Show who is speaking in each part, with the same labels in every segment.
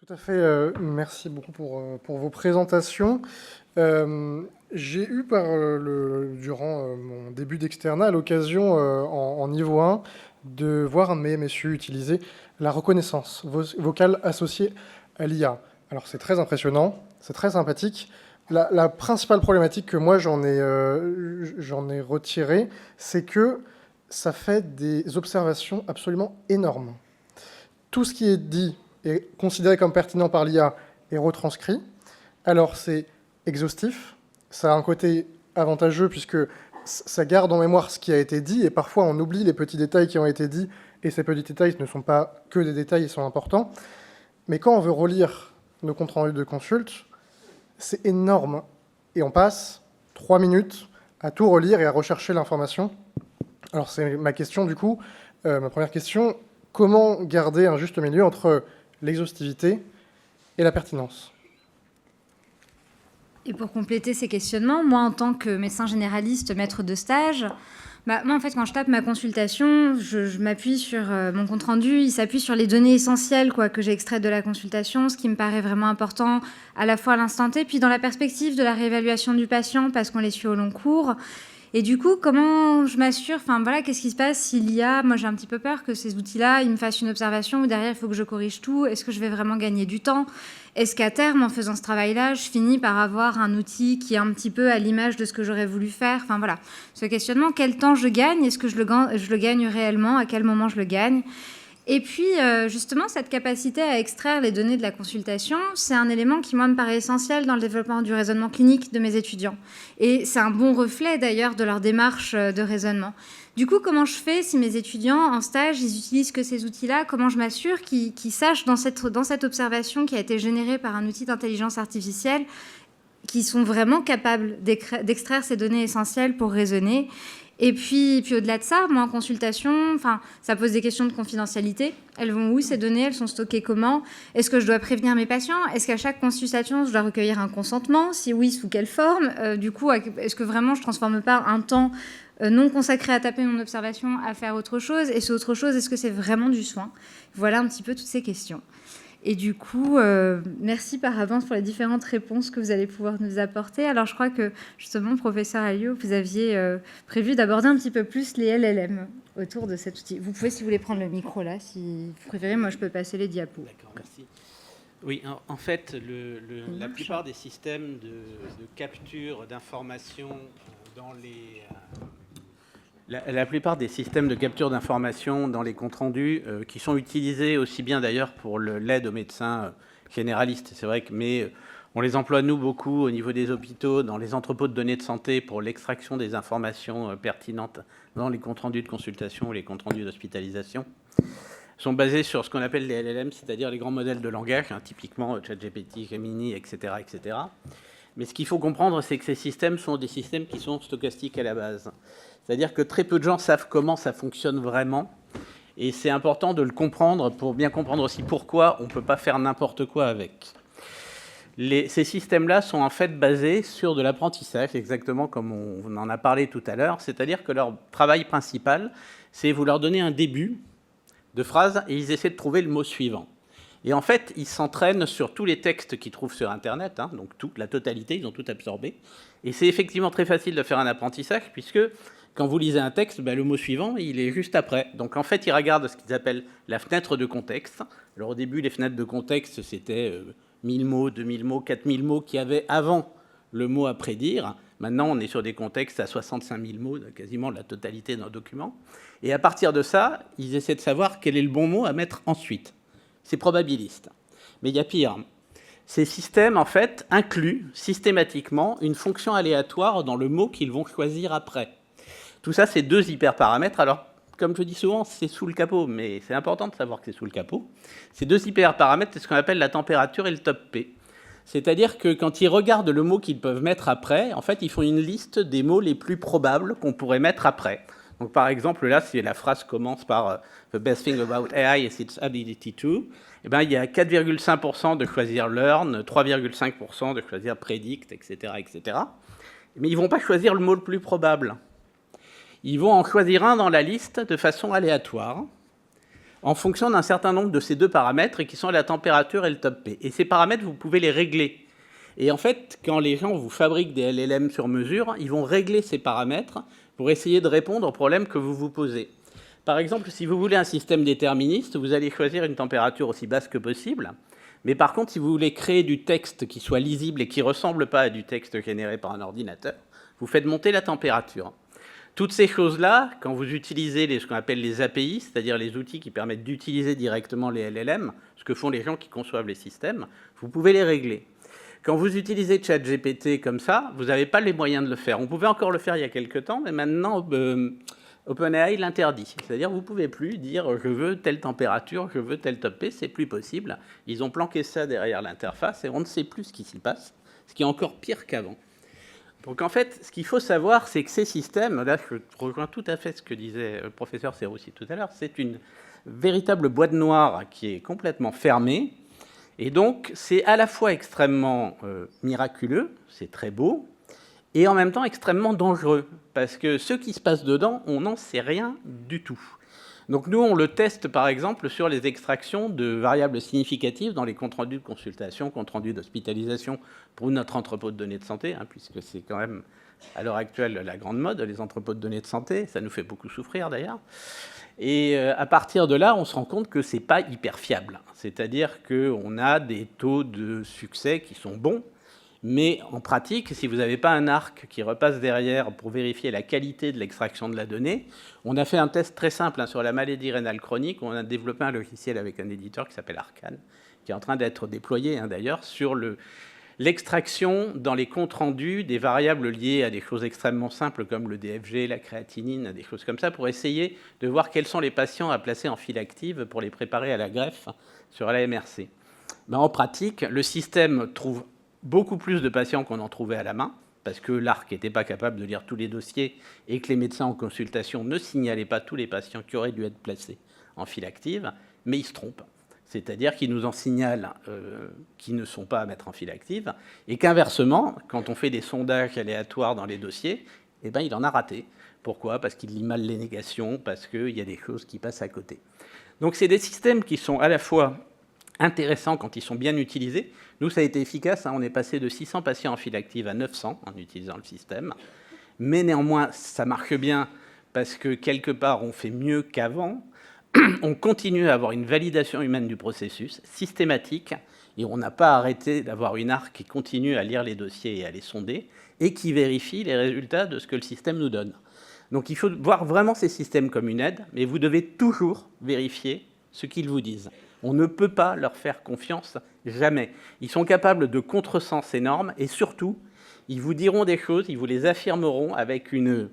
Speaker 1: Tout à fait, merci beaucoup pour vos présentations. J'ai eu durant mon début d'externat l'occasion en niveau 1 de voir un de mes MSU utiliser la reconnaissance vocale associée à l'IA. Alors c'est très impressionnant, c'est très sympathique. La principale problématique que moi j'en ai retiré, c'est que ça fait des observations absolument énormes. Tout ce qui est dit est considéré comme pertinent par l'IA est retranscrit. Alors c'est exhaustif, ça a un côté avantageux puisque ça garde en mémoire ce qui a été dit et parfois on oublie les petits détails qui ont été dits et ces petits détails ne sont pas que des détails, ils sont importants. Mais quand on veut relire nos comptes rendus de consulte, c'est énorme et on passe 3 minutes à tout relire et à rechercher l'information. Alors c'est ma question du coup, ma première question, comment garder un juste milieu entre l'exhaustivité et la pertinence?
Speaker 2: Et pour compléter ces questionnements, moi, en tant que médecin généraliste, maître de stage, moi, en fait, quand je tape ma consultation, je m'appuie sur mon compte-rendu, il s'appuie sur les données essentielles que j'ai extraites de la consultation, ce qui me paraît vraiment important à la fois à l'instant T, puis dans la perspective de la réévaluation du patient, parce qu'on les suit au long cours. Et du coup, comment je m'assure, qu'est-ce qui se passe s'il y a, moi j'ai un petit peu peur que ces outils-là, ils me fassent une observation où derrière il faut que je corrige tout, est-ce que je vais vraiment gagner du temps? Est-ce qu'à terme, en faisant ce travail-là, je finis par avoir un outil qui est un petit peu à l'image de ce que j'aurais voulu faire? Ce questionnement, quel temps je gagne? Est-ce que je le gagne réellement? À quel moment je le gagne? Et puis, justement, cette capacité à extraire les données de la consultation, c'est un élément qui, moi, me paraît essentiel dans le développement du raisonnement clinique de mes étudiants. Et c'est un bon reflet, d'ailleurs, de leur démarche de raisonnement. Du coup, comment je fais si mes étudiants, en stage, ils utilisent que ces outils-là? Comment je m'assure qu'ils sachent, dans cette observation qui a été générée par un outil d'intelligence artificielle, qu'ils sont vraiment capables d'extraire ces données essentielles pour raisonner? Et puis au-delà de ça, moi en consultation, ça pose des questions de confidentialité. Elles vont où ces données? Elles sont stockées comment? Est-ce que je dois prévenir mes patients? Est-ce qu'à chaque consultation, je dois recueillir un consentement? Si oui, sous quelle forme? Du coup, est-ce que vraiment je ne transforme pas un temps non consacré à taper mon observation à faire autre chose? Et ce autre chose, est-ce que c'est vraiment du soin? Voilà un petit peu toutes ces questions. Et du coup, merci par avance pour les différentes réponses que vous allez pouvoir nous apporter. Alors, je crois que, justement, professeur Alliot, vous aviez prévu d'aborder un petit peu plus les LLM autour de cet outil. Vous pouvez, si vous voulez, prendre le micro là, si vous préférez. Moi, je peux passer les diapos.
Speaker 3: D'accord, merci. Oui, en fait, la plupart des systèmes de capture d'informations dans les... La plupart des systèmes de capture d'informations dans les comptes rendus, qui sont utilisés aussi bien d'ailleurs pour l'aide aux médecins généralistes, c'est vrai que, mais on les emploie nous beaucoup au niveau des hôpitaux, dans les entrepôts de données de santé pour l'extraction des informations pertinentes dans les comptes rendus de consultation ou les comptes rendus d'hospitalisation, sont basés sur ce qu'on appelle les LLM, c'est-à-dire les grands modèles de langage, typiquement ChatGPT, Gemini, etc., etc. Mais ce qu'il faut comprendre, c'est que ces systèmes sont des systèmes qui sont stochastiques à la base. C'est-à-dire que très peu de gens savent comment ça fonctionne vraiment. Et c'est important de le comprendre pour bien comprendre aussi pourquoi on ne peut pas faire n'importe quoi avec. Ces systèmes-là sont en fait basés sur de l'apprentissage, exactement comme on en a parlé tout à l'heure. C'est-à-dire que leur travail principal, c'est vous leur donnez un début de phrase et ils essaient de trouver le mot suivant. Et en fait, ils s'entraînent sur tous les textes qu'ils trouvent sur Internet, donc la totalité, ils ont tout absorbé. Et c'est effectivement très facile de faire un apprentissage, puisque quand vous lisez un texte, le mot suivant, il est juste après. Donc en fait, ils regardent ce qu'ils appellent la fenêtre de contexte. Alors au début, les fenêtres de contexte, c'était 1000 mots, 2000 mots, 4000 mots qu'il y avait avant le mot à prédire. Maintenant, on est sur des contextes à 65 000 mots, quasiment la totalité d'un document. Et à partir de ça, ils essaient de savoir quel est le bon mot à mettre ensuite. C'est probabiliste. Mais il y a pire. Ces systèmes, en fait, incluent systématiquement une fonction aléatoire dans le mot qu'ils vont choisir après. Tout ça, c'est 2 hyperparamètres. Alors, comme je dis souvent, c'est sous le capot, mais c'est important de savoir que c'est sous le capot. Ces 2 hyperparamètres, c'est ce qu'on appelle la température et le top P. C'est-à-dire que quand ils regardent le mot qu'ils peuvent mettre après, en fait, ils font une liste des mots les plus probables qu'on pourrait mettre après. Donc, par exemple, là, si la phrase commence par « The best thing about AI is its ability to », il y a 4,5% de choisir « learn », 3,5% de choisir « predict », etc., etc. Mais ils ne vont pas choisir le mot le plus probable. Ils vont en choisir un dans la liste de façon aléatoire, en fonction d'un certain nombre de ces deux paramètres, et qui sont la température et le top P. Et ces paramètres, vous pouvez les régler. Et en fait, quand les gens vous fabriquent des LLM sur mesure, ils vont régler ces paramètres pour essayer de répondre aux problèmes que vous vous posez. Par exemple, si vous voulez un système déterministe, vous allez choisir une température aussi basse que possible. Mais par contre, si vous voulez créer du texte qui soit lisible et qui ne ressemble pas à du texte généré par un ordinateur, vous faites monter la température. Toutes ces choses-là, quand vous utilisez ce qu'on appelle les API, c'est-à-dire les outils qui permettent d'utiliser directement les LLM, ce que font les gens qui conçoivent les systèmes, vous pouvez les régler. Quand vous utilisez ChatGPT comme ça, vous n'avez pas les moyens de le faire. On pouvait encore le faire il y a quelques temps, mais maintenant, OpenAI l'interdit. C'est-à-dire vous ne pouvez plus dire « je veux telle température, je veux tel top P », c'est plus possible. Ils ont planqué ça derrière l'interface et on ne sait plus ce qui s'y passe, ce qui est encore pire qu'avant. Donc en fait, ce qu'il faut savoir, c'est que ces systèmes, là je rejoins tout à fait ce que disait le professeur Serroussi tout à l'heure, c'est une véritable boîte noire qui est complètement fermée. Et donc, c'est à la fois extrêmement miraculeux, c'est très beau, et en même temps extrêmement dangereux, parce que ce qui se passe dedans, on n'en sait rien du tout. Donc nous, on le teste par exemple sur les extractions de variables significatives dans les comptes rendus de consultation, comptes rendus d'hospitalisation pour notre entrepôt de données de santé, puisque c'est quand même à l'heure actuelle la grande mode, les entrepôts de données de santé, ça nous fait beaucoup souffrir d'ailleurs. Et à partir de là, on se rend compte que ce n'est pas hyper fiable. C'est-à-dire qu'on a des taux de succès qui sont bons, mais en pratique, si vous n'avez pas un arc qui repasse derrière pour vérifier la qualité de l'extraction de la donnée, on a fait un test très simple sur la maladie rénale chronique. On a développé un logiciel avec un éditeur qui s'appelle Arcane, qui est en train d'être déployé d'ailleurs sur l'extraction dans les comptes rendus des variables liées à des choses extrêmement simples comme le DFG, la créatinine, des choses comme ça, pour essayer de voir quels sont les patients à placer en file active pour les préparer à la greffe sur la MRC. En pratique, le système trouve beaucoup plus de patients qu'on en trouvait à la main, parce que l'ARC n'était pas capable de lire tous les dossiers et que les médecins en consultation ne signalaient pas tous les patients qui auraient dû être placés en file active, mais ils se trompent. C'est-à-dire qu'ils nous en signalent qui ne sont pas à mettre en file active, et qu'inversement, quand on fait des sondages aléatoires dans les dossiers, il en a raté. Pourquoi ? Parce qu'il lit mal les négations, parce qu'il y a des choses qui passent à côté. Donc c'est des systèmes qui sont à la fois intéressants quand ils sont bien utilisés. Nous, ça a été efficace, on est passé de 600 patients en file active à 900 en utilisant le système. Mais néanmoins, ça marche bien parce que quelque part, on fait mieux qu'avant. On continue à avoir une validation humaine du processus systématique et on n'a pas arrêté d'avoir une ARC qui continue à lire les dossiers et à les sonder et qui vérifie les résultats de ce que le système nous donne. Donc il faut voir vraiment ces systèmes comme une aide, mais vous devez toujours vérifier ce qu'ils vous disent. On ne peut pas leur faire confiance, jamais. Ils sont capables de contresens énormes et surtout, ils vous diront des choses, ils vous les affirmeront avec une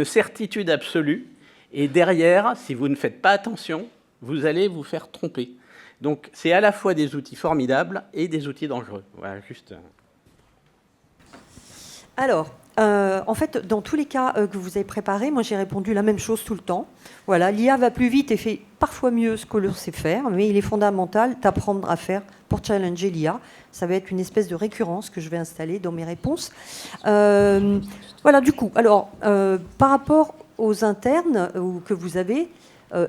Speaker 3: certitude absolue. Et derrière, si vous ne faites pas attention, vous allez vous faire tromper. Donc, c'est à la fois des outils formidables et des outils dangereux. Voilà, juste.
Speaker 4: Alors, en fait, dans tous les cas que vous avez préparés, moi j'ai répondu la même chose tout le temps. Voilà, l'IA va plus vite et fait parfois mieux ce que l'on sait faire, mais il est fondamental d'apprendre à faire pour challenger l'IA. Ça va être une espèce de récurrence que je vais installer dans mes réponses. Voilà, du coup, alors, par rapport aux internes que vous avez,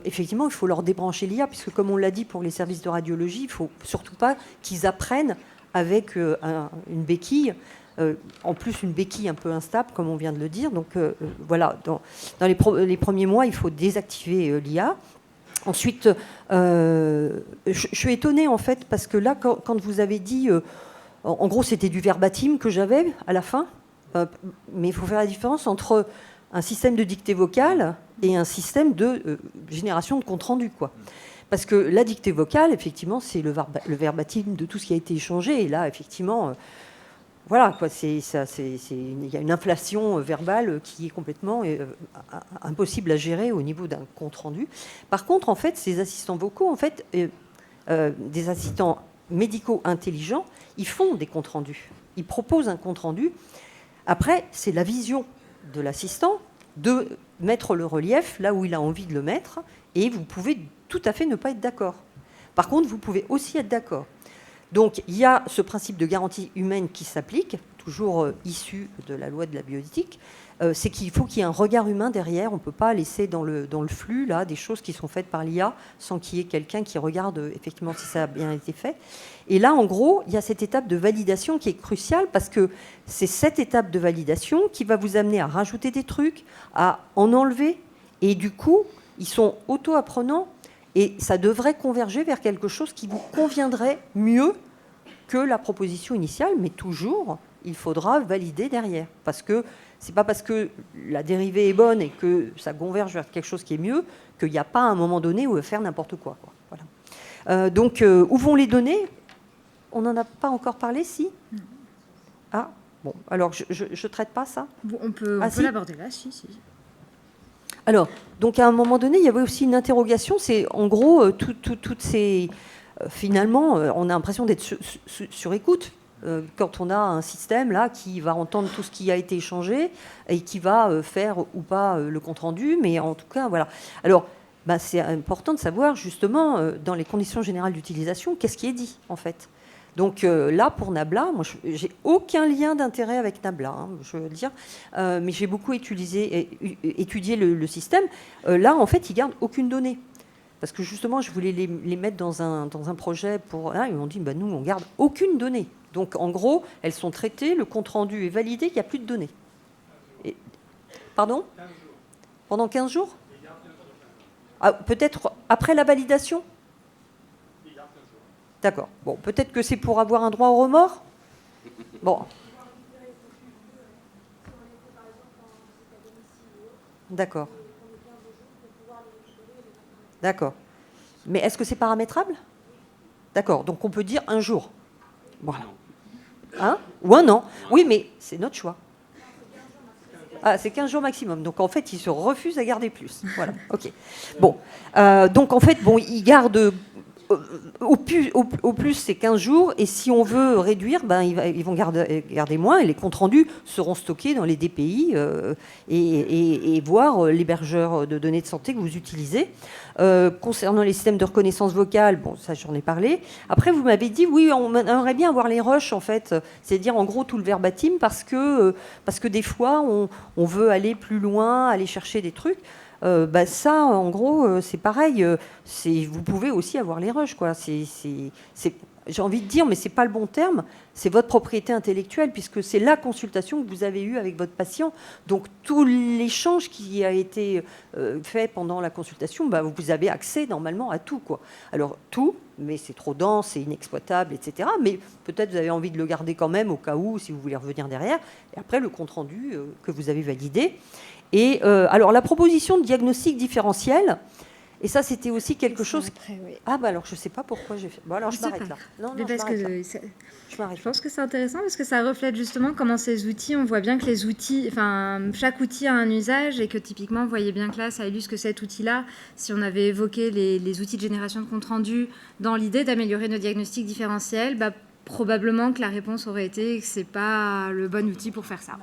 Speaker 4: effectivement, il faut leur débrancher l'IA, puisque comme on l'a dit pour les services de radiologie, il ne faut surtout pas qu'ils apprennent avec une béquille, en plus une béquille un peu instable, comme on vient de le dire. Donc voilà, dans les premiers mois, il faut désactiver l'IA. Ensuite, je suis étonnée, en fait, parce que là, quand vous avez dit, en gros, c'était du verbatim que j'avais à la fin, mais il faut faire la différence entre un système de dictée vocale et un système de génération de compte-rendu, quoi. Parce que la dictée vocale, effectivement, c'est le verbatim de tout ce qui a été échangé. Et là, effectivement, voilà, quoi, il y a une inflation verbale qui est complètement impossible à gérer au niveau d'un compte-rendu. Par contre, en fait, ces assistants vocaux, en fait, des assistants médicaux intelligents, ils font des comptes-rendus. Ils proposent un compte-rendu. Après, c'est la vision de l'assistant de mettre le relief là où il a envie de le mettre, et vous pouvez tout à fait ne pas être d'accord. Par contre, vous pouvez aussi être d'accord. Donc, il y a ce principe de garantie humaine qui s'applique, toujours issu de la loi de la bioéthique, c'est qu'il faut qu'il y ait un regard humain derrière. On ne peut pas laisser dans le flux là, des choses qui sont faites par l'IA sans qu'il y ait quelqu'un qui regarde effectivement si ça a bien été fait. Et là, en gros, il y a cette étape de validation qui est cruciale parce que c'est cette étape de validation qui va vous amener à rajouter des trucs, à en enlever. Et du coup, ils sont auto-apprenants et ça devrait converger vers quelque chose qui vous conviendrait mieux que la proposition initiale. Mais toujours, il faudra valider derrière. Parce que c'est pas parce que la dérivée est bonne et que ça converge vers quelque chose qui est mieux qu'il n'y a pas un moment donné où faire n'importe quoi. Voilà. Donc, où vont les données ? On n'en a pas encore parlé, si ? Ah, bon, alors je ne traite pas ça ?
Speaker 2: Bon, on peut l'aborder là, si.
Speaker 4: Alors, donc à un moment donné, il y avait aussi une interrogation, c'est en gros, toutes ces... finalement, on a l'impression d'être sur écoute. Quand on a un système là qui va entendre tout ce qui a été échangé et qui va faire ou pas le compte-rendu, mais en tout cas, voilà. Alors, c'est important de savoir, justement, dans les conditions générales d'utilisation, qu'est-ce qui est dit, en fait. Donc là, pour Nabla, moi, j'ai aucun lien d'intérêt avec Nabla, hein, je veux dire, mais j'ai beaucoup étudié le système. Là, en fait, ils gardent aucune donnée. Parce que justement, je voulais les mettre dans un projet pour... Ils m'ont dit, nous, on garde aucune donnée. Donc, en gros, elles sont traitées, le compte-rendu est validé, il n'y a plus de données. Pardon ? Pendant 15 jours ? Peut-être après la validation ? D'accord. Bon, peut-être que c'est pour avoir un droit au remords ? Bon. D'accord. D'accord. Mais est-ce que c'est paramétrable ? D'accord. Donc on peut dire un jour. Voilà. Hein ? Ou un an. Oui, mais c'est notre choix. Ah, c'est 15 jours maximum. Donc en fait, ils se refusent à garder plus. Voilà. OK. Bon. Donc en fait, ils gardent... Au plus, c'est 15 jours. Et si on veut réduire, ils vont garder moins. Et les comptes rendus seront stockés dans les DPI et voir l'hébergeur de données de santé que vous utilisez. Concernant les systèmes de reconnaissance vocale, ça, j'en ai parlé. Après, vous m'avez dit, oui, on aimerait bien avoir les rushs, en fait. C'est-à-dire, en gros, tout le verbatim, parce que des fois, on veut aller plus loin, aller chercher des trucs. Ça, en gros, c'est pareil. Vous pouvez aussi avoir les rushs, quoi. J'ai envie de dire, mais c'est pas le bon terme. C'est votre propriété intellectuelle, puisque c'est la consultation que vous avez eue avec votre patient. Donc tout l'échange qui a été fait pendant la consultation, vous avez accès normalement à tout, quoi. Alors tout, mais c'est trop dense, c'est inexploitable, etc. Mais peut-être vous avez envie de le garder quand même au cas où, si vous voulez revenir derrière. Et après le compte rendu que vous avez validé. Et alors, la proposition de diagnostic différentiel, et ça, c'était aussi quelque chose...
Speaker 2: Après, oui.
Speaker 4: Alors, je ne sais pas pourquoi j'ai fait... Bon, alors, je m'arrête là. Non,
Speaker 2: mais parce que
Speaker 4: je
Speaker 2: pense que c'est intéressant parce que ça reflète justement comment ces outils, on voit bien que les outils... chaque outil a un usage et que typiquement, vous voyez bien que là, ça illustre que cet outil-là, si on avait évoqué les outils de génération de compte rendu dans l'idée d'améliorer nos diagnostics différentiels, probablement que la réponse aurait été que ce n'est pas le bon outil pour faire ça.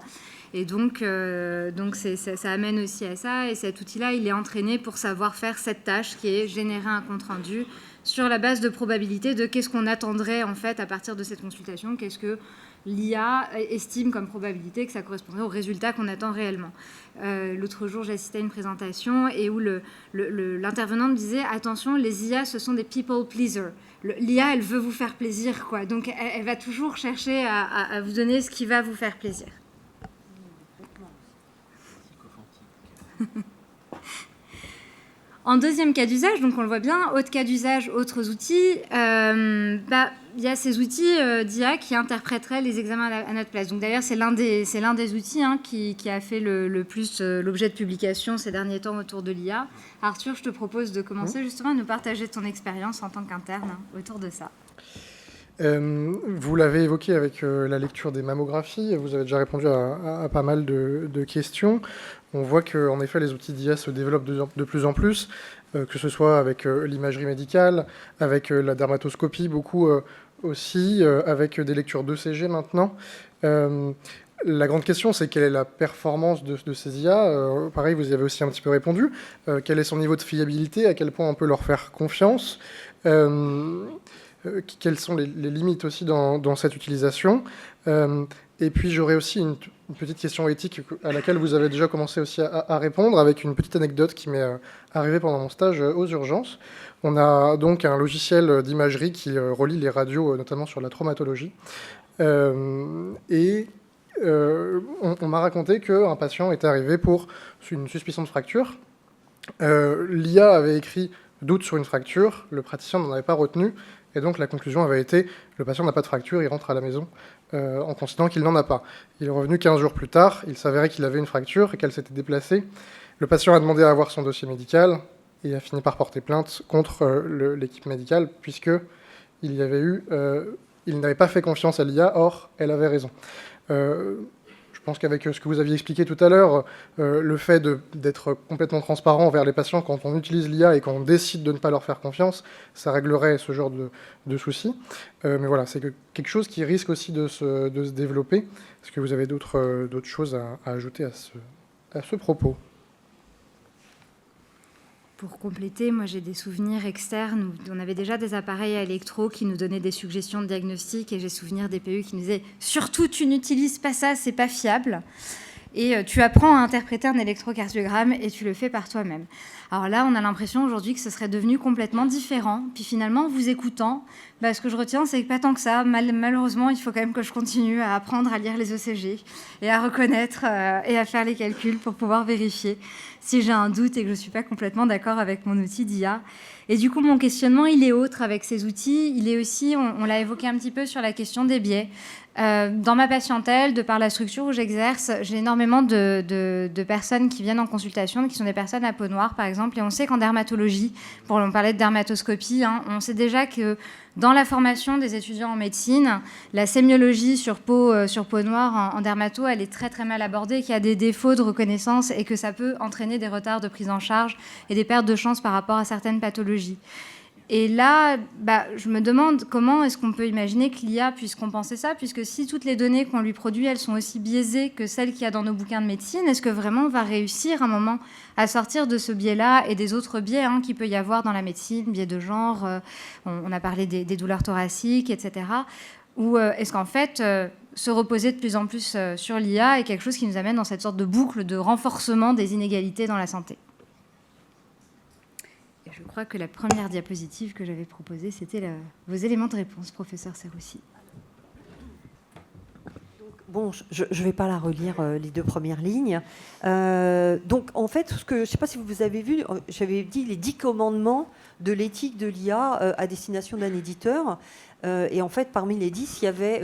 Speaker 2: Et donc ça amène aussi à ça. Et cet outil-là, il est entraîné pour savoir faire cette tâche qui est générer un compte-rendu sur la base de probabilité de qu'est-ce qu'on attendrait en fait à partir de cette consultation, qu'est-ce que l'IA estime comme probabilité que ça correspondrait au résultat qu'on attend réellement. L'autre jour, j'assistais à une présentation et où l'intervenant me disait « Attention, les IA, ce sont des people pleasers ». L'IA, elle veut vous faire plaisir, quoi. Donc, elle va toujours chercher à vous donner ce qui va vous faire plaisir. En deuxième cas d'usage, donc on le voit bien, autre cas d'usage, autres outils, il y a ces outils d'IA qui interpréteraient les examens à notre place. Donc d'ailleurs, c'est l'un des outils qui a fait le plus l'objet de publication ces derniers temps autour de l'IA. Arthur, je te propose de commencer justement à nous partager ton expérience en tant qu'interne autour de ça.
Speaker 1: Vous l'avez évoqué avec la lecture des mammographies, vous avez déjà répondu à pas mal de questions. On voit qu'en effet, les outils d'IA se développent de plus en plus, que ce soit avec l'imagerie médicale, avec la dermatoscopie, beaucoup aussi, avec des lectures d'ECG maintenant. La grande question, c'est quelle est la performance de ces IA. Pareil, vous y avez aussi un petit peu répondu. Quel est son niveau de fiabilité, à quel point on peut leur faire confiance, quelles sont les limites aussi dans cette utilisation. Et puis j'aurais aussi une petite question éthique à laquelle vous avez déjà commencé aussi à répondre, avec une petite anecdote qui m'est arrivée pendant mon stage aux urgences. On a donc un logiciel d'imagerie qui relie les radios, notamment sur la traumatologie. On m'a raconté qu'un patient était arrivé pour une suspicion de fracture. L'IA avait écrit « doute sur une fracture », le praticien n'en avait pas retenu, et donc la conclusion avait été « le patient n'a pas de fracture, il rentre à la maison ». En considérant qu'il n'en a pas. Il est revenu 15 jours plus tard, il s'avérait qu'il avait une fracture et qu'elle s'était déplacée. Le patient a demandé à avoir son dossier médical et a fini par porter plainte contre l'équipe médicale puisqu'il il n'avait pas fait confiance à l'IA, or elle avait raison. Je pense qu'avec ce que vous aviez expliqué tout à l'heure, le fait d'être complètement transparent envers les patients quand on utilise l'IA et qu'on décide de ne pas leur faire confiance, ça réglerait ce genre de soucis. Mais voilà, c'est quelque chose qui risque aussi de se développer. Est-ce que vous avez d'autres choses à ajouter à ce propos ?
Speaker 2: Pour compléter, moi j'ai des souvenirs externes où on avait déjà des appareils à électro qui nous donnaient des suggestions de diagnostic et j'ai souvenir des PU qui nous disaient « Surtout, tu n'utilises pas ça, c'est pas fiable ». Et tu apprends à interpréter un électrocardiogramme et tu le fais par toi-même. Alors là, on a l'impression aujourd'hui que ce serait devenu complètement différent. Puis finalement, en vous écoutant, ce que je retiens, c'est que pas tant que ça. Malheureusement, il faut quand même que je continue à apprendre à lire les ECG et à reconnaître et à faire les calculs pour pouvoir vérifier si j'ai un doute et que je ne suis pas complètement d'accord avec mon outil d'IA. Et du coup, mon questionnement, il est autre avec ces outils. Il est aussi, on l'a évoqué un petit peu sur la question des biais. Dans ma patientèle, de par la structure où j'exerce, j'ai énormément de personnes qui viennent en consultation, qui sont des personnes à peau noire, par exemple. Et on sait qu'en dermatologie, pour on parlait de dermatoscopie, on sait déjà que dans la formation des étudiants en médecine, la sémiologie sur peau noire en dermato, elle est très très mal abordée, qu'il y a des défauts de reconnaissance et que ça peut entraîner des retards de prise en charge et des pertes de chance par rapport à certaines pathologies. Et là, je me demande comment est-ce qu'on peut imaginer que l'IA puisse compenser ça, puisque si toutes les données qu'on lui produit, elles sont aussi biaisées que celles qu'il y a dans nos bouquins de médecine, est-ce que vraiment on va réussir un moment à sortir de ce biais-là et des autres biais qu'il peut y avoir dans la médecine, biais de genre, on a parlé des douleurs thoraciques, etc. Ou est-ce qu'en fait, se reposer de plus en plus sur l'IA est quelque chose qui nous amène dans cette sorte de boucle de renforcement des inégalités dans la santé ? Je crois que la première diapositive que j'avais proposée, c'était vos éléments de réponse, professeur Serroussi.
Speaker 4: Bon, je ne vais pas la relire, les deux premières lignes. Donc, en fait, je ne sais pas si vous avez vu, j'avais dit les 10 commandements de l'éthique de l'IA à destination d'un éditeur. Et en fait, parmi les 10, il y avait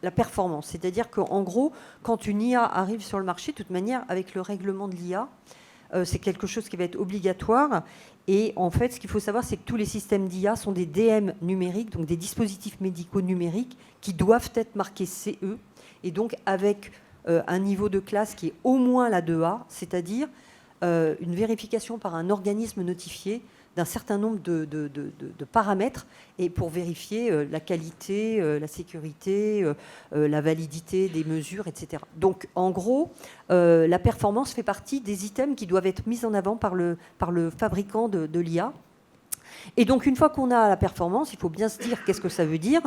Speaker 4: la performance. C'est-à-dire qu'en gros, quand une IA arrive sur le marché, de toute manière, avec le règlement de l'IA, c'est quelque chose qui va être obligatoire. Et en fait, ce qu'il faut savoir, c'est que tous les systèmes d'IA sont des DM numériques, donc des dispositifs médicaux numériques qui doivent être marqués CE, et donc avec un niveau de classe qui est au moins la 2A, c'est-à-dire une vérification par un organisme notifié d'un certain nombre de paramètres, et pour vérifier la qualité, la sécurité, la validité des mesures, etc. Donc, en gros, la performance fait partie des items qui doivent être mis en avant par le fabricant de l'IA. Et donc, une fois qu'on a la performance, il faut bien se dire qu'est-ce que ça veut dire.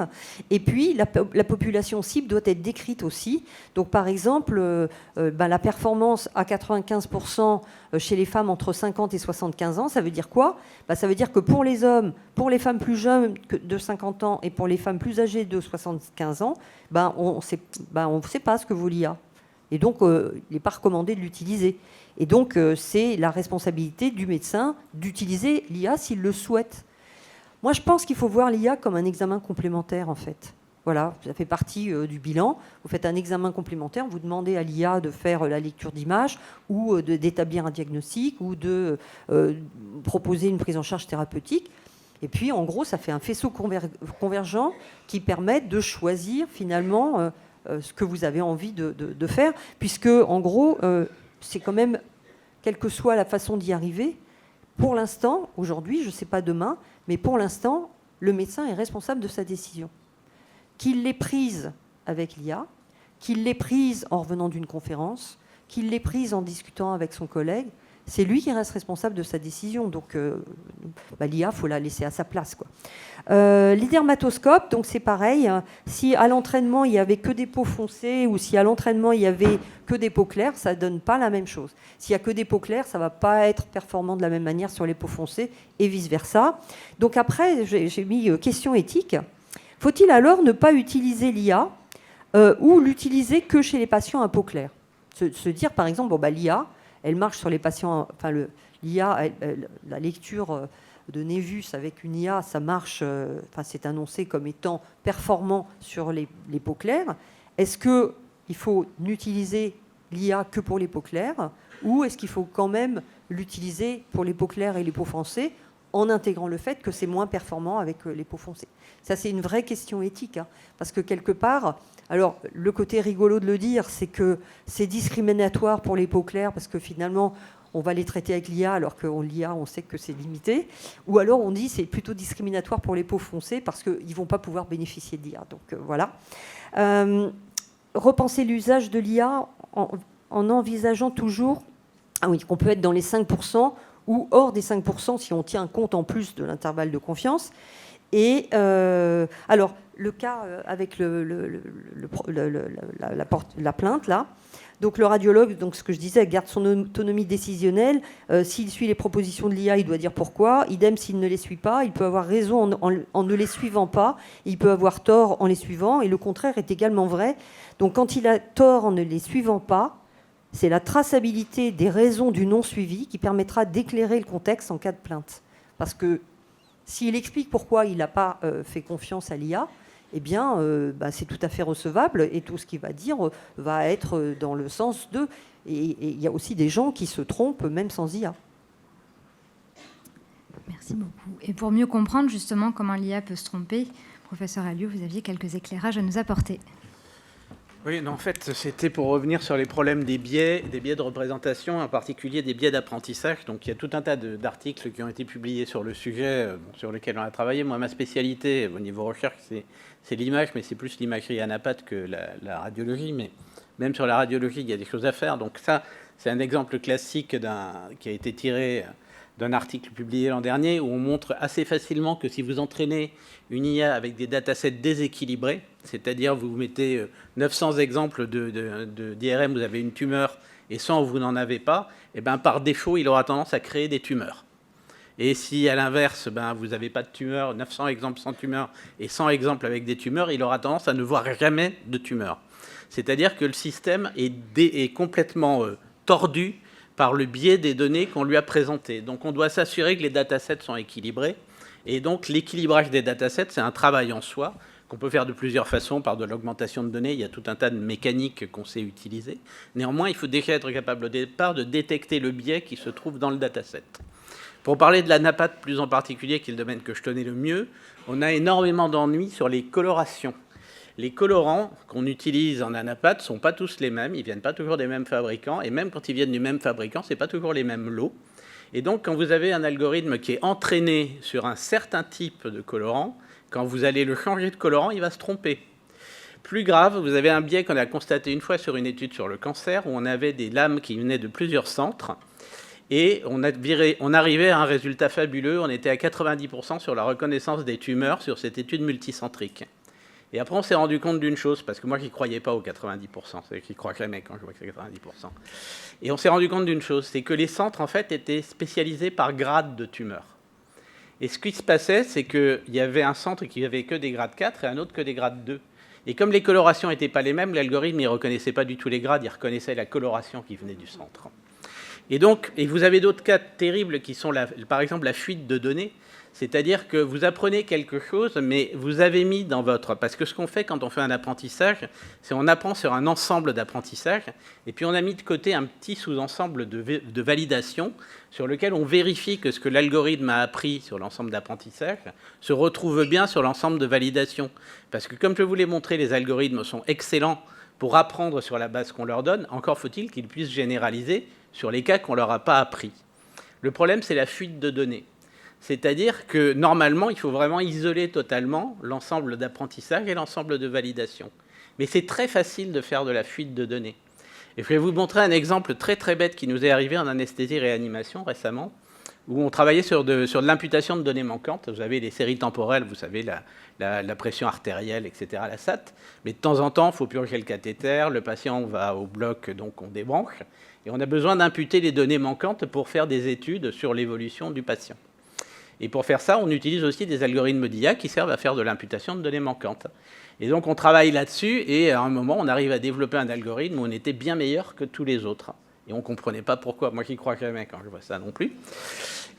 Speaker 4: Et puis, la population cible doit être décrite aussi. Donc, par exemple, la performance à 95% chez les femmes entre 50 et 75 ans, ça veut dire quoi ? Ça veut dire que pour les hommes, pour les femmes plus jeunes de 50 ans et pour les femmes plus âgées de 75 ans, on ne sait pas ce que vaut l'IA. Et donc, il n'est pas recommandé de l'utiliser. Et donc, c'est la responsabilité du médecin d'utiliser l'IA s'il le souhaite. Moi, je pense qu'il faut voir l'IA comme un examen complémentaire, en fait. Voilà, ça fait partie du bilan. Vous faites un examen complémentaire, vous demandez à l'IA de faire la lecture d'images ou d'établir un diagnostic ou de proposer une prise en charge thérapeutique. Et puis, en gros, ça fait un faisceau convergent qui permet de choisir, finalement, ce que vous avez envie de faire, puisque, en gros, c'est quand même, quelle que soit la façon d'y arriver, pour l'instant, aujourd'hui, je ne sais pas demain, mais pour l'instant, le médecin est responsable de sa décision. Qu'il l'ait prise avec l'IA, qu'il l'ait prise en revenant d'une conférence, qu'il l'ait prise en discutant avec son collègue, c'est lui qui reste responsable de sa décision. Donc, l'IA, il faut la laisser à sa place, quoi. Les dermatoscopes, donc c'est pareil. Si à l'entraînement, il n'y avait que des peaux foncées ou si à l'entraînement, il n'y avait que des peaux claires, ça ne donne pas la même chose. S'il n'y a que des peaux claires, ça ne va pas être performant de la même manière sur les peaux foncées et vice-versa. Donc après, j'ai mis question éthique. Faut-il alors ne pas utiliser l'IA ou l'utiliser que chez les patients à peau claire ? Se dire, par exemple, l'IA, elle marche sur les patients... l'IA, la lecture... de Nevus avec une IA, ça marche, c'est annoncé comme étant performant sur les peaux claires. Est-ce qu'il faut n'utiliser l'IA que pour les peaux claires ou est-ce qu'il faut quand même l'utiliser pour les peaux claires et les peaux foncées en intégrant le fait que c'est moins performant avec les peaux foncées? Ça, c'est une vraie question éthique, hein, parce que quelque part, alors le côté rigolo de le dire, c'est que c'est discriminatoire pour les peaux claires parce que finalement, on va les traiter avec l'IA alors que l'IA, on sait que c'est limité. Ou alors on dit c'est plutôt discriminatoire pour les peaux foncées parce qu'ils ne vont pas pouvoir bénéficier de l'IA. Donc voilà. Repenser l'usage de l'IA en envisageant toujours qu'on peut être dans les 5% ou hors des 5% si on tient compte en plus de l'intervalle de confiance. Et alors, le cas avec la plainte, là, donc le radiologue, donc ce que je disais, garde son autonomie décisionnelle. S'il suit les propositions de l'IA, il doit dire pourquoi. Idem s'il ne les suit pas. Il peut avoir raison en ne les suivant pas. Il peut avoir tort en les suivant. Et le contraire est également vrai. Donc quand il a tort en ne les suivant pas, c'est la traçabilité des raisons du non-suivi qui permettra d'éclairer le contexte en cas de plainte. Parce que s'il explique pourquoi il n'a pas fait confiance à l'IA, eh bien, c'est tout à fait recevable et tout ce qu'il va dire va être dans le sens de... Et il y a aussi des gens qui se trompent même sans IA.
Speaker 2: Merci beaucoup. Et pour mieux comprendre justement comment l'IA peut se tromper, professeur Alliot, vous aviez quelques éclairages à nous apporter.
Speaker 3: Oui, non, en fait, c'était pour revenir sur les problèmes des biais de représentation, en particulier des biais d'apprentissage. Donc, il y a tout un tas d'articles qui ont été publiés sur le sujet, sur lesquels on a travaillé. Moi, ma spécialité au niveau recherche, c'est l'image, mais c'est plus l'imagerie anapath que la radiologie. Mais même sur la radiologie, il y a des choses à faire. Donc ça, c'est un exemple classique qui a été tiré d'un article publié l'an dernier, où on montre assez facilement que si vous entraînez une IA avec des datasets déséquilibrés, c'est-à-dire vous mettez 900 exemples d'IRM, vous avez une tumeur, et 100 où vous n'en avez pas, et ben par défaut, il aura tendance à créer des tumeurs. Et si, à l'inverse, vous n'avez pas de tumeur, 900 exemples sans tumeur et 100 exemples avec des tumeurs, il aura tendance à ne voir jamais de tumeur. C'est-à-dire que le système est complètement tordu par le biais des données qu'on lui a présentées. Donc on doit s'assurer que les datasets sont équilibrés. Et donc l'équilibrage des datasets, c'est un travail en soi qu'on peut faire de plusieurs façons, par de l'augmentation de données. Il y a tout un tas de mécaniques qu'on sait utiliser. Néanmoins, il faut déjà être capable au départ de détecter le biais qui se trouve dans le dataset. Pour parler de l'anapath plus en particulier, qui est le domaine que je connais le mieux, on a énormément d'ennuis sur les colorations. Les colorants qu'on utilise en anapath ne sont pas tous les mêmes, ils ne viennent pas toujours des mêmes fabricants, et même quand ils viennent du même fabricant, ce n'est pas toujours les mêmes lots. Et donc, quand vous avez un algorithme qui est entraîné sur un certain type de colorant, quand vous allez le changer de colorant, il va se tromper. Plus grave, vous avez un biais qu'on a constaté une fois sur une étude sur le cancer, où on avait des lames qui venaient de plusieurs centres, et on arrivait à un résultat fabuleux, on était à 90% sur la reconnaissance des tumeurs sur cette étude multicentrique. Et après, on s'est rendu compte d'une chose, parce que moi, je n'y croyais pas aux 90%, c'est-à-dire que je n'y crois jamais quand je vois que c'est 90%. Et on s'est rendu compte d'une chose, c'est que les centres, en fait, étaient spécialisés par grade de tumeur. Et ce qui se passait, c'est qu'il y avait un centre qui n'avait que des grades 4 et un autre que des grades 2. Et comme les colorations n'étaient pas les mêmes, l'algorithme ne reconnaissait pas du tout les grades, il reconnaissait la coloration qui venait du centre. Et donc, vous avez d'autres cas terribles qui sont, par exemple, la fuite de données. C'est-à-dire que vous apprenez quelque chose, mais vous avez mis dans votre... Parce que ce qu'on fait quand on fait un apprentissage, c'est qu'on apprend sur un ensemble d'apprentissage, et puis on a mis de côté un petit sous-ensemble de validation sur lequel on vérifie que ce que l'algorithme a appris sur l'ensemble d'apprentissage se retrouve bien sur l'ensemble de validation. Parce que comme je vous l'ai montré, les algorithmes sont excellents pour apprendre sur la base qu'on leur donne, encore faut-il qu'ils puissent généraliser sur les cas qu'on ne leur a pas appris. Le problème, c'est la fuite de données. C'est-à-dire que, normalement, il faut vraiment isoler totalement l'ensemble d'apprentissage et l'ensemble de validation. Mais c'est très facile de faire de la fuite de données. Et je vais vous montrer un exemple très très bête qui nous est arrivé en anesthésie-réanimation récemment, où on travaillait sur de l'imputation de données manquantes. Vous avez les séries temporelles, vous savez, la pression artérielle, etc., la SAT. Mais de temps en temps, il faut purger le cathéter, le patient va au bloc, donc on débranche. Et on a besoin d'imputer les données manquantes pour faire des études sur l'évolution du patient. Et pour faire ça, on utilise aussi des algorithmes d'IA qui servent à faire de l'imputation de données manquantes. Et donc on travaille là-dessus, et à un moment, on arrive à développer un algorithme où on était bien meilleur que tous les autres. Et on ne comprenait pas pourquoi. Moi, j'y crois jamais quand je vois ça non plus.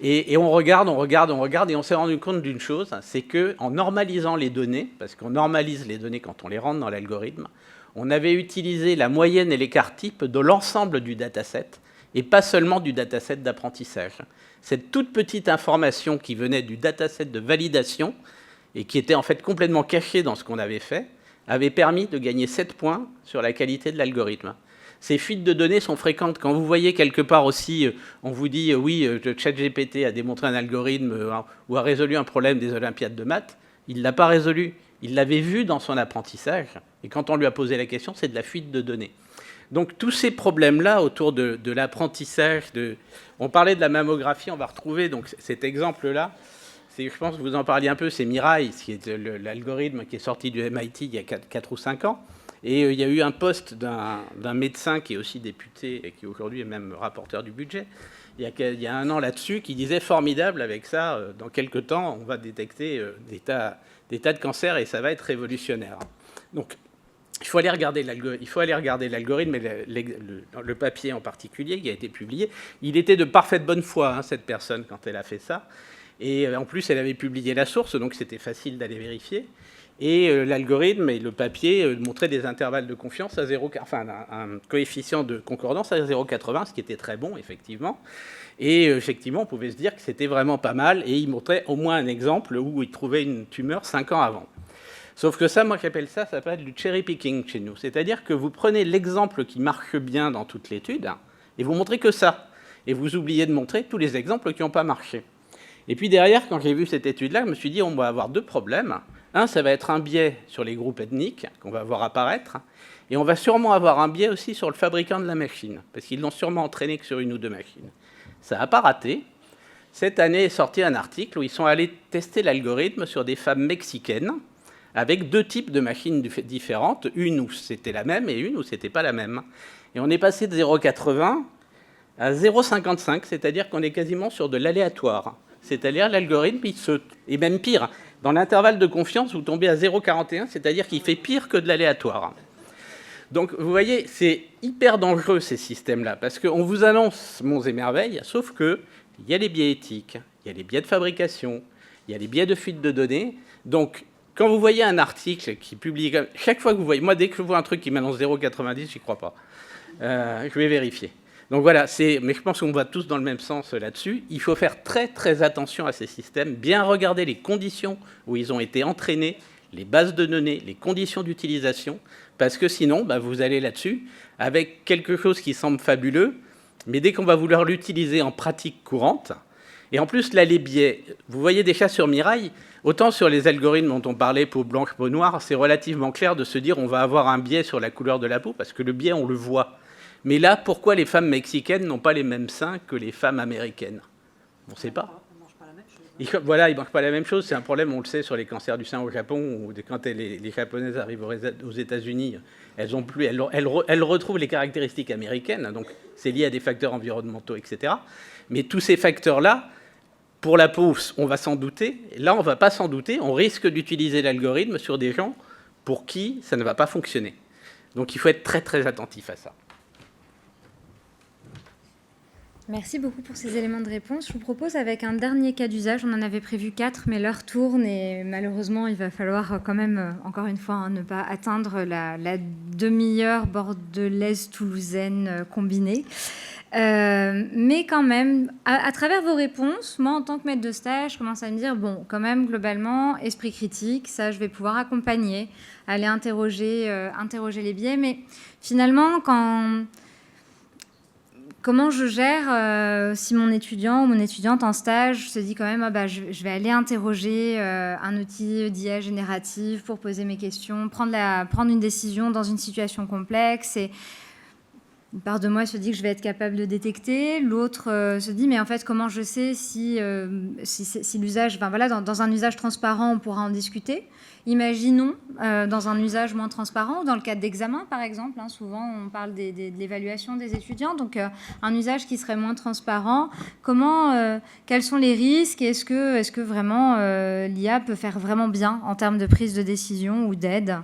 Speaker 3: Et on regarde, et on s'est rendu compte d'une chose, c'est qu'en normalisant les données, parce qu'on normalise les données quand on les rentre dans l'algorithme, on avait utilisé la moyenne et l'écart type de l'ensemble du dataset, et pas seulement du dataset d'apprentissage. Cette toute petite information qui venait du dataset de validation, et qui était en fait complètement cachée dans ce qu'on avait fait, avait permis de gagner 7 points sur la qualité de l'algorithme. Ces fuites de données sont fréquentes. Quand vous voyez quelque part aussi, on vous dit oui, ChatGPT a démontré un algorithme ou a résolu un problème des Olympiades de maths, il ne l'a pas résolu. Il l'avait vu dans son apprentissage. Et quand on lui a posé la question, c'est de la fuite de données. Donc tous ces problèmes-là autour de l'apprentissage, on parlait de la mammographie, on va retrouver donc, cet exemple-là. Je pense que vous en parliez un peu, c'est Mirai, qui est l'algorithme qui est sorti du MIT il y a 4 ou 5 ans. Et il y a eu un poste d'un médecin qui est aussi député et qui aujourd'hui est même rapporteur du budget, il y a 1 an là-dessus, qui disait formidable avec ça, dans quelques temps, on va détecter des tas de cancers et ça va être révolutionnaire. Donc, il faut aller regarder l'algorithme, et le papier en particulier qui a été publié. Il était de parfaite bonne foi, cette personne, quand elle a fait ça. Et en plus, elle avait publié la source, donc c'était facile d'aller vérifier. Et l'algorithme et le papier montraient des intervalles de confiance à 0, enfin un coefficient de concordance à 0,80, ce qui était très bon, effectivement. Et effectivement, on pouvait se dire que c'était vraiment pas mal. Et il montrait au moins un exemple où il trouvait une tumeur 5 ans avant. Sauf que ça, moi j'appelle ça s'appelle du cherry picking chez nous. C'est-à-dire que vous prenez l'exemple qui marche bien dans toute l'étude et vous montrez que ça. Et vous oubliez de montrer tous les exemples qui n'ont pas marché. Et puis derrière, quand j'ai vu cette étude-là, je me suis dit, on va avoir 2 problèmes. Un, ça va être un biais sur les groupes ethniques qu'on va voir apparaître. Et on va sûrement avoir un biais aussi sur le fabricant de la machine, parce qu'ils l'ont sûrement entraîné que sur 1 ou 2 machines. Ça n'a pas raté. Cette année est sorti un article où ils sont allés tester l'algorithme sur des femmes mexicaines, avec 2 types de machines différentes, une où c'était la même et une où c'était pas la même. Et on est passé de 0,80 à 0,55, c'est-à-dire qu'on est quasiment sur de l'aléatoire. C'est-à-dire l'algorithme, et même pire, dans l'intervalle de confiance, vous tombez à 0,41, c'est-à-dire qu'il fait pire que de l'aléatoire. Donc, vous voyez, c'est hyper dangereux, ces systèmes-là, parce qu'on vous annonce monts et merveilles, sauf qu'il y a les biais éthiques, il y a les biais de fabrication, il y a les biais de fuite de données. Donc, quand vous voyez un article qui publie... Chaque fois que vous voyez... Moi, dès que je vois un truc qui m'annonce 0,90, j'y crois pas. Je vais vérifier. Donc voilà, mais je pense qu'on va tous dans le même sens là-dessus. Il faut faire très très attention à ces systèmes, bien regarder les conditions où ils ont été entraînés, les bases de données, les conditions d'utilisation, parce que sinon, vous allez là-dessus avec quelque chose qui semble fabuleux, mais dès qu'on va vouloir l'utiliser en pratique courante, et en plus là, les biais, vous voyez déjà sur Mirai, autant sur les algorithmes dont on parlait, peau blanche, peau noire, c'est relativement clair de se dire on va avoir un biais sur la couleur de la peau, parce que le biais, on le voit. Mais là, pourquoi les femmes mexicaines n'ont pas les mêmes seins que les femmes américaines? On ne sait pas. Voilà, ils ne mangent pas la même chose. C'est un problème, on le sait, sur les cancers du sein au Japon, où quand les Japonaises arrivent aux États-Unis, elles retrouvent les caractéristiques américaines. Donc, c'est lié à des facteurs environnementaux, etc. Mais tous ces facteurs-là, pour la peau, on va s'en douter. Là, on ne va pas s'en douter. On risque d'utiliser l'algorithme sur des gens pour qui ça ne va pas fonctionner. Donc, il faut être très, très attentif à ça.
Speaker 2: Merci beaucoup pour ces éléments de réponse. Je vous propose avec un dernier cas d'usage. On en avait prévu 4, mais l'heure tourne et malheureusement, il va falloir quand même, encore une fois, ne pas atteindre la demi-heure bordelaise toulousaine combinée. Mais quand même, à travers vos réponses, moi, en tant que maître de stage, je commence à me dire, bon, quand même, globalement, esprit critique, ça, je vais pouvoir accompagner, aller interroger les biais. Mais finalement, comment je gère si mon étudiant ou mon étudiante en stage se dit quand même je vais aller interroger un outil d'IA générative pour poser mes questions, prendre une décision dans une situation complexe. Et Une part de moi se dit que je vais être capable de détecter, l'autre se dit mais en fait comment je sais si l'usage, enfin voilà, dans un usage transparent on pourra en discuter. Imaginons dans un usage moins transparent, ou dans le cadre d'examen par exemple, hein, souvent on parle de l'évaluation des étudiants, donc un usage qui serait moins transparent, quels sont les risques, et est-ce que vraiment l'IA peut faire vraiment bien en termes de prise de décision ou d'aide,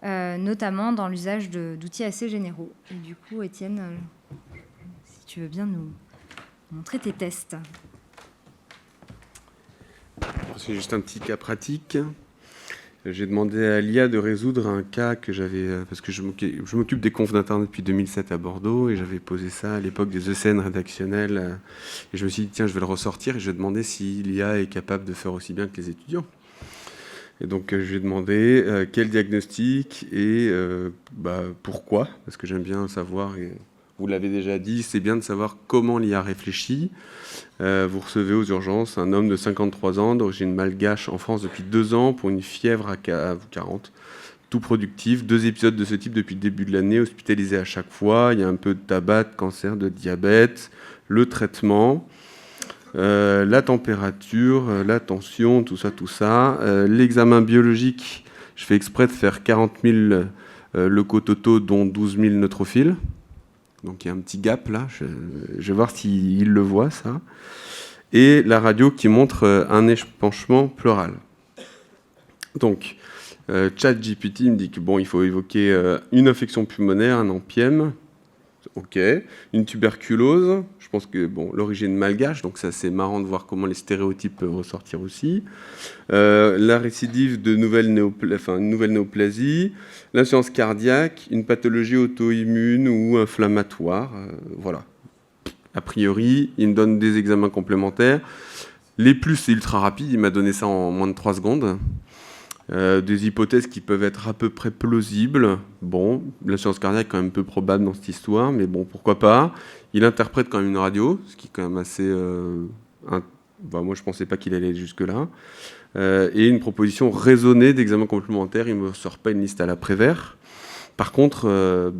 Speaker 2: notamment dans l'usage d'outils assez généraux. Et du coup, Étienne, si tu veux bien nous montrer tes tests.
Speaker 5: C'est juste un petit cas pratique. J'ai demandé à l'IA de résoudre un cas que j'avais... Parce que je m'occupe des confs d'Internet depuis 2007 à Bordeaux, et j'avais posé ça à l'époque des ECN rédactionnels. Et je me suis dit, tiens, je vais le ressortir, et je vais demander si l'IA est capable de faire aussi bien que les étudiants. Et donc, je lui ai demandé quel diagnostic et pourquoi, parce que j'aime bien savoir, et vous l'avez déjà dit, c'est bien de savoir comment l'IA réfléchit. Vous recevez aux urgences un homme de 53 ans, d'origine malgache, en France depuis 2 ans, pour une fièvre à 40, tout productif. 2 épisodes de ce type depuis le début de l'année, hospitalisé à chaque fois. Il y a un peu de tabac, de cancer, de diabète, le traitement... la température, la tension, tout ça. L'examen biologique, je fais exprès de faire 40 000 leucototos, dont 12 000 neutrophiles. Donc il y a un petit gap là, je vais voir s'il le voit, ça. Et la radio qui montre un épanchement pleural. Donc, ChatGPT me dit que il faut évoquer une infection pulmonaire, un empième. Ok, une tuberculose, je pense que l'origine malgache, donc ça c'est marrant de voir comment les stéréotypes peuvent ressortir aussi. La récidive de nouvelle néoplasie, l'insuffisance cardiaque, une pathologie auto-immune ou inflammatoire, voilà. A priori, il me donne des examens complémentaires. Les plus, c'est ultra rapide, il m'a donné ça en moins de 3 secondes. Des hypothèses qui peuvent être à peu près plausibles. L'insuffisance cardiaque est quand même peu probable dans cette histoire, mais pourquoi pas. Il interprète quand même une radio, ce qui est quand même assez... moi, je ne pensais pas qu'il allait jusque-là. Et une proposition raisonnée d'examen complémentaire. Il ne me sort pas une liste à la Prévert. Par contre,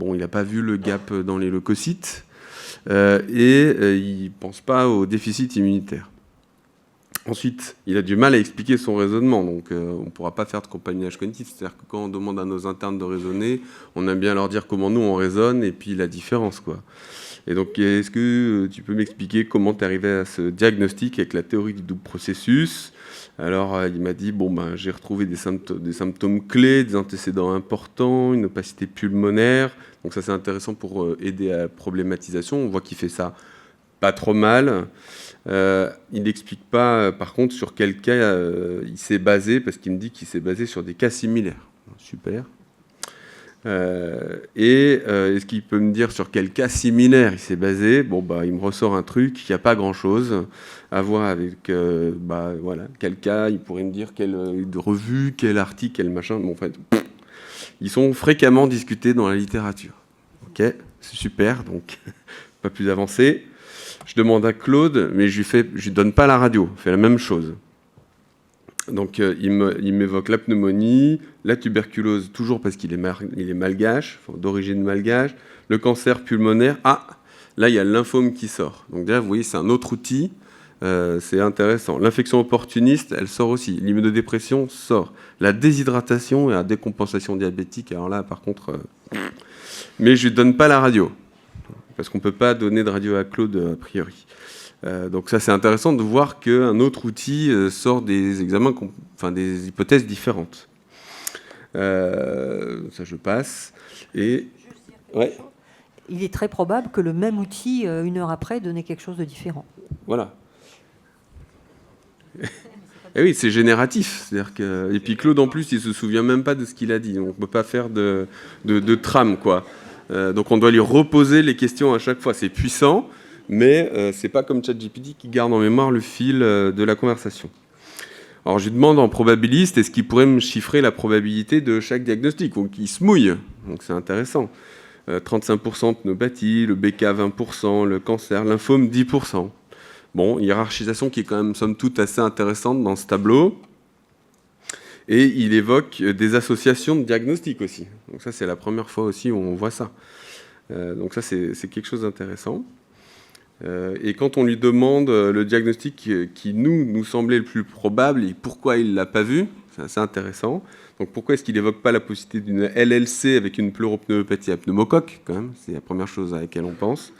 Speaker 5: il n'a pas vu le gap dans les leucocytes et il ne pense pas au déficit immunitaire. Ensuite, il a du mal à expliquer son raisonnement, donc on ne pourra pas faire de compagnonnage cognitif. C'est-à-dire que quand on demande à nos internes de raisonner, on aime bien leur dire comment nous on raisonne et puis la différence, quoi. Et donc, est-ce que tu peux m'expliquer comment tu es arrivé à ce diagnostic avec la théorie du double processus ? Alors, il m'a dit, j'ai retrouvé des symptômes clés, des antécédents importants, une opacité pulmonaire. Donc ça, c'est intéressant pour aider à la problématisation. On voit qu'il fait ça pas trop mal. Il n'explique pas, par contre, sur quel cas il s'est basé, parce qu'il me dit qu'il s'est basé sur des cas similaires. Super. Est-ce qu'il peut me dire sur quel cas similaire il s'est basé ? Il me ressort un truc, il n'y a pas grand-chose à voir avec quel cas, il pourrait me dire quelle revue, quel article, quel machin. Ils sont fréquemment discutés dans la littérature. Ok, c'est super, donc pas plus avancé. Je demande à Claude, mais je lui donne pas la radio, il fait la même chose. Donc il m'évoque la pneumonie, la tuberculose, toujours parce qu'il est malgache, d'origine malgache, le cancer pulmonaire. Là il y a le lymphome qui sort. Donc déjà vous voyez c'est un autre outil, c'est intéressant. L'infection opportuniste, elle sort aussi. L'immunodépression sort. La déshydratation et la décompensation diabétique, alors là par contre... Mais je lui donne pas la radio, parce qu'on ne peut pas donner de radio à Claude a priori. Donc ça, c'est intéressant de voir qu'un autre outil sort des examens, des hypothèses différentes. Ça, je passe. Et ouais.
Speaker 4: Il est très probable que le même outil, 1 heure après, donnait quelque chose de différent.
Speaker 5: Voilà. Et oui, c'est génératif. C'est-à-dire que... Et puis Claude, en plus, il ne se souvient même pas de ce qu'il a dit. Donc on ne peut pas faire de trame, quoi. Donc on doit lui reposer les questions à chaque fois. C'est puissant, mais c'est pas comme ChatGPT qui garde en mémoire le fil de la conversation. Alors je lui demande en probabiliste, est-ce qu'il pourrait me chiffrer la probabilité de chaque diagnostic ? Donc il se mouille, donc c'est intéressant. 35% pneumopathie, le BK 20%, le cancer, lymphome 10%. Hiérarchisation qui est quand même somme toute assez intéressante dans ce tableau. Et il évoque des associations de diagnostics aussi. Donc ça, c'est la première fois aussi où on voit ça. Donc ça, c'est quelque chose d'intéressant. Et quand on lui demande le diagnostic qui nous semblait le plus probable et pourquoi il ne l'a pas vu, c'est assez intéressant. Donc pourquoi est-ce qu'il n'évoque pas la possibilité d'une LLC avec une pleuropneumopathie à pneumocoque, quand même, c'est la première chose à laquelle on pense.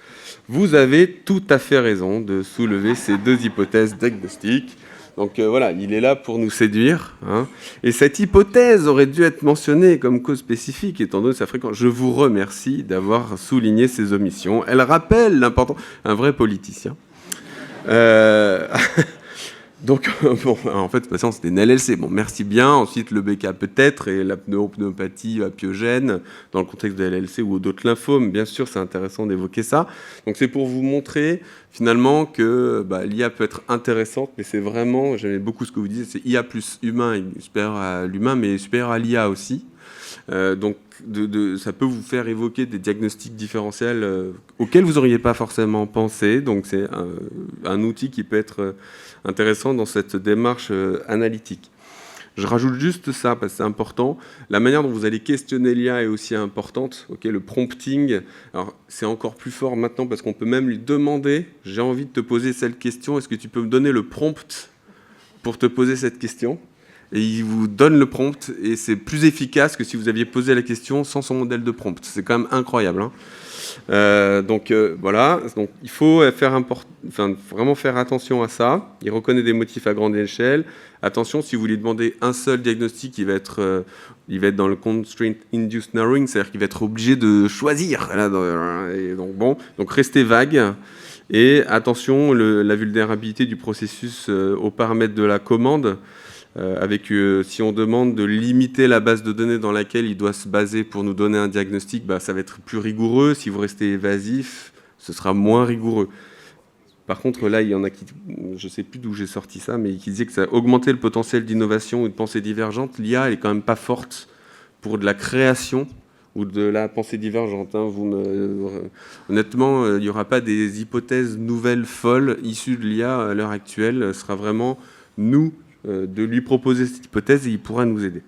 Speaker 5: Vous avez tout à fait raison de soulever ces deux hypothèses diagnostiques. Donc voilà, il est là pour nous séduire. Hein. Et cette hypothèse aurait dû être mentionnée comme cause spécifique, étant donné sa fréquence. Je vous remercie d'avoir souligné ces omissions. Elle rappelle l'importance... Un vrai politicien. Donc, bon, en fait, patient, c'était une LLC. Bon, merci bien. Ensuite, le BK peut-être, et la pneumopathie apiogène dans le contexte de LLC ou d'autres lymphomes. Bien sûr, c'est intéressant d'évoquer ça. Donc, c'est pour vous montrer, finalement, que l'IA peut être intéressante, mais c'est vraiment, j'aimais beaucoup ce que vous disiez, c'est IA plus humain, supérieur à l'humain, mais supérieur à l'IA aussi. Donc, ça peut vous faire évoquer des diagnostics différentiels auxquels vous n'auriez pas forcément pensé. Donc, c'est un outil qui peut être intéressant dans cette démarche analytique. Je rajoute juste ça, parce que c'est important. La manière dont vous allez questionner l'IA est aussi importante. Le prompting, alors c'est encore plus fort maintenant, parce qu'on peut même lui demander « J'ai envie de te poser cette question, est-ce que tu peux me donner le prompt pour te poser cette question ?» Et il vous donne le prompt, et c'est plus efficace que si vous aviez posé la question sans son modèle de prompt. C'est quand même incroyable. Hein. Voilà, donc, il faut vraiment faire attention à ça. Il reconnaît des motifs à grande échelle. Attention, si vous lui demandez un seul diagnostic, il va être dans le constraint induced narrowing, c'est-à-dire qu'il va être obligé de choisir. Et donc restez vague. Et attention, la vulnérabilité du processus aux paramètres de la commande. Si on demande de limiter la base de données dans laquelle il doit se baser pour nous donner un diagnostic, ça va être plus rigoureux. Si vous restez évasif, ce sera moins rigoureux. Par contre, là, il y en a qui, je ne sais plus d'où j'ai sorti ça, mais qui disaient que ça augmentait le potentiel d'innovation ou de pensée divergente. L'IA, elle est quand même pas forte pour de la création ou de la pensée divergente. Hein. Honnêtement, il n'y aura pas des hypothèses nouvelles, folles, issues de l'IA à l'heure actuelle. Ce sera vraiment de lui proposer cette hypothèse et il pourra nous aider.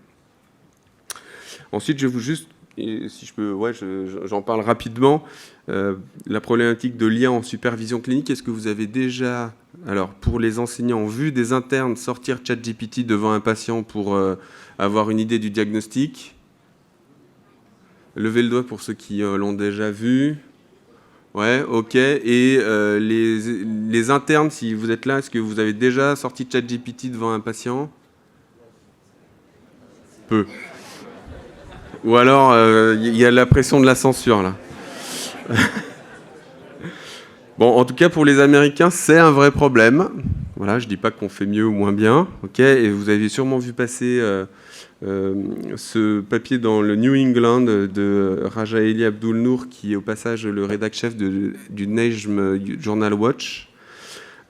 Speaker 5: Ensuite, je vous si je peux, j'en parle rapidement. La problématique de l'IA en supervision clinique, est-ce que vous avez déjà, alors pour les enseignants, vu des internes sortir ChatGPT devant un patient pour avoir une idée du diagnostic? Levez le doigt pour ceux qui l'ont déjà vu. Ouais, ok. Et les internes, si vous êtes là, est-ce que vous avez déjà sorti ChatGPT devant un patient? Peu. Ou alors, il y a la pression de la censure, là. Bon, en tout cas, pour les Américains, c'est un vrai problème. Voilà, je ne dis pas qu'on fait mieux ou moins bien. Ok. Et vous avez sûrement vu passer ce papier dans le New England de Rajaeli Abdul-Nour, qui est au passage le rédac-chef du NEJM Journal Watch.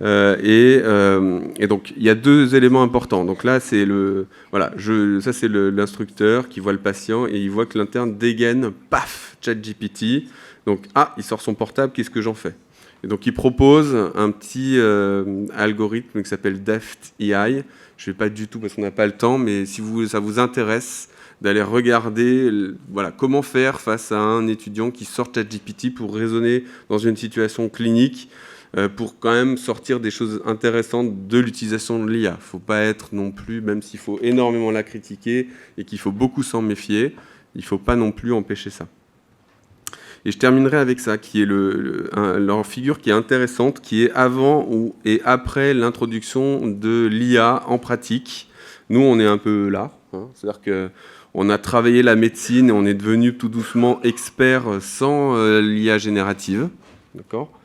Speaker 5: Et donc, il y a deux éléments importants. Donc là, c'est ça c'est l'instructeur qui voit le patient et il voit que l'interne dégaine, paf, ChatGPT. Donc, il sort son portable, qu'est-ce que j'en fais? Et donc, il propose un petit algorithme qui s'appelle DEFT-AI. Je ne vais pas du tout parce qu'on n'a pas le temps, mais si ça vous intéresse d'aller regarder comment faire face à un étudiant qui sort ChatGPT pour raisonner dans une situation clinique, pour quand même sortir des choses intéressantes de l'utilisation de l'IA. Il ne faut pas être non plus, même s'il faut énormément la critiquer et qu'il faut beaucoup s'en méfier, il ne faut pas non plus empêcher ça. Et je terminerai avec ça, qui est leur figure qui est intéressante, qui est avant et après l'introduction de l'IA en pratique. Nous, on est un peu là. Hein, c'est-à-dire qu'on a travaillé la médecine et on est devenu tout doucement expert sans l'IA générative. D'accord ?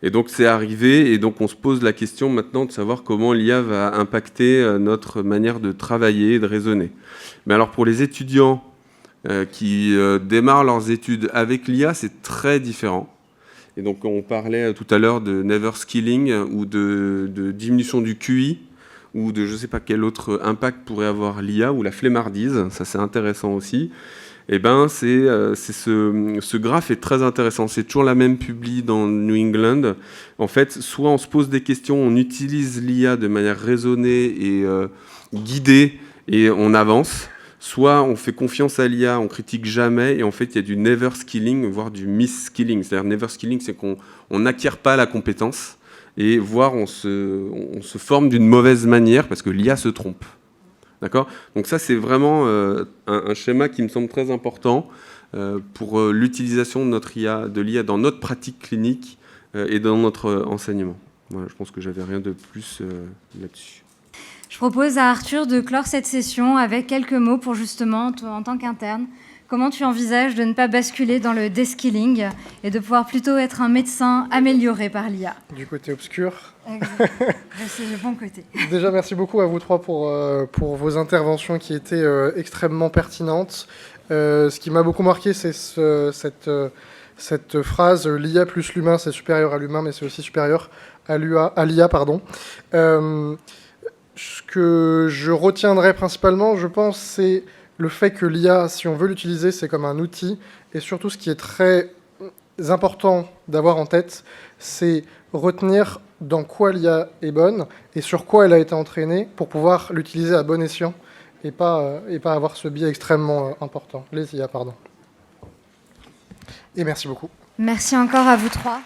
Speaker 5: Et donc, c'est arrivé. Et donc, on se pose la question maintenant de savoir comment l'IA va impacter notre manière de travailler et de raisonner. Mais alors, pour les étudiants qui démarrent leurs études avec l'IA, c'est très différent. Et donc, on parlait tout à l'heure de never skilling ou de diminution du QI ou de je ne sais pas quel autre impact pourrait avoir l'IA ou la flemmardise. Ça, c'est intéressant aussi. Eh ben, ce graphe est très intéressant. C'est toujours la même publi dans New England. En fait, soit on se pose des questions, on utilise l'IA de manière raisonnée et guidée et on avance. soit on fait confiance à l'IA, on critique jamais, et en fait il y a du never skilling, voire du miss-skilling. C'est-à-dire never skilling, c'est qu'on n'acquiert pas la compétence, et voire on se forme d'une mauvaise manière parce que l'IA se trompe. D'accord ? Donc ça, c'est vraiment un schéma qui me semble très important pour l'utilisation de l'IA dans notre pratique clinique et dans notre enseignement. Voilà, je pense que j'avais rien de plus là-dessus.
Speaker 2: Je propose à Arthur de clore cette session avec quelques mots pour justement, toi, en tant qu'interne, comment tu envisages de ne pas basculer dans le deskilling et de pouvoir plutôt être un médecin amélioré par l'IA.
Speaker 1: Du côté obscur.
Speaker 2: C'est le bon côté.
Speaker 1: Déjà, merci beaucoup à vous trois pour vos interventions qui étaient extrêmement pertinentes. Ce qui m'a beaucoup marqué, c'est cette phrase « l'IA plus l'humain, c'est supérieur à l'humain, mais c'est aussi supérieur à l'IA ». Ce que je retiendrai principalement, je pense, c'est le fait que l'IA, si on veut l'utiliser, c'est comme un outil. Et surtout, ce qui est très important d'avoir en tête, c'est retenir dans quoi l'IA est bonne et sur quoi elle a été entraînée pour pouvoir l'utiliser à bon escient et pas avoir ce biais extrêmement important. Les IA, pardon. Et merci beaucoup.
Speaker 2: Merci encore à vous trois.